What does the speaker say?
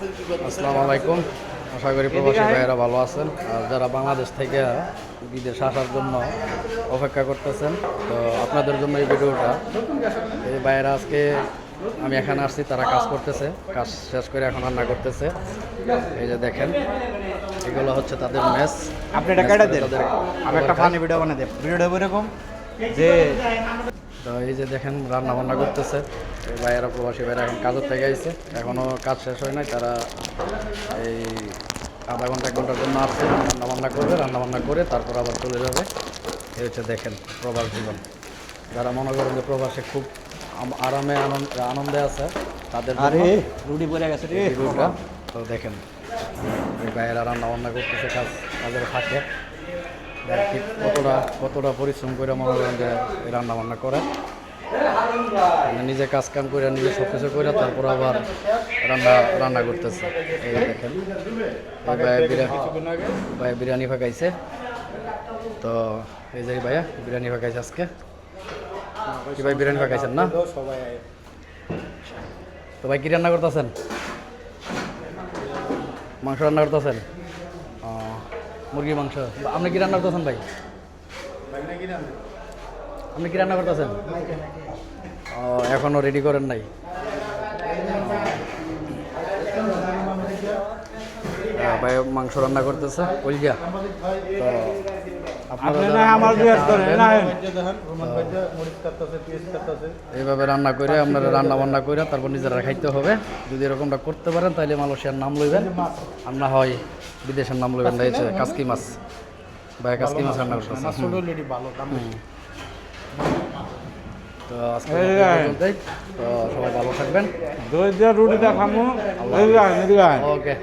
আসসালামু আলাইকুম। আশা করি প্রবাসী ভাইয়েরা ভালো আছেন। আর যারা বাংলাদেশ থেকে বিদেশে আসার জন্য অপেক্ষা করতেছেন, তো আপনাদের জন্য এই ভিডিওটা। এই ভাইয়েরা আজকে আমি এখানে আসছি, তারা কাজ করতেছে, কাজ শেষ করে এখন রান্না করতেছে। এই যে দেখেন, এগুলো হচ্ছে তাদের মেস। আপনি এটা কেটে দেন, আমি একটা ফানি ভিডিও বানিয়ে দেব। ভিডিওটা এরকম যে তো এই যে দেখেন রান্না বান্না করতেছে এই ভাইয়েরা, প্রবাসী ভাইয়েরা এখন কাজের থেকে আইছে, এখনও কাজ শেষ হয় নাই। তারা এই আধা ঘন্টা 1 ঘন্টার জন্য আসছে, রান্না বান্না করবে, রান্না বান্না করে তারপর আবার চলে যাবে। এই হচ্ছে দেখেন প্রবাস জীবন। যারা মনে করেন যে প্রবাসে খুব আরামে আনন্দে আছে, তাদের রুটি পড়ে গেছে রে ভিডিওটা। তো দেখেন এই ভাইয়েরা রান্না বান্না করতেছে কাজের ফাঁকে। কতটা পরিশ্রম করে মনে করেন যে রান্না বান্না করে, নিজে কাজ কাম করে, নিজে সব কিছু করে তারপর আবার রান্না করতেছে। এই দেখেন ভাইয়া বিরিয়ানি ফাঁকাইছে। তো এই যে ভাইয়া বিরিয়ানি ফাঁকাইছে আজকে। কি ভাই বিরিয়ানি ফাঁকাইছেন না? তো ভাই কি রান্না করতেছেন? মাংস রান্না করতেছেন? মুরগির মাংস। আপনি কি রান্না করতেছেন ভাই? আপনি কি রান্না করতেছেন? এখনও রেডি করেন নাই? ভাই মাংস রান্না করতেছে কলজা। তো এইভাবে রান্না করে আপনারা রান্না বান্না করে তারপর নিজেরা খাইতে হবে। যদি এরকমটা করতে পারেন তাহলে মালয়েশিয়ার নাম লইবেন, আর না হয় বিদেশের নাম লইবেন। রয়েছে কাসকি মাছ, ভাই কাসকি মাছ রান্না করতেছে। তো আজকে তো সবাই ভালো থাকবেন। রুটিটা খামো ওকে।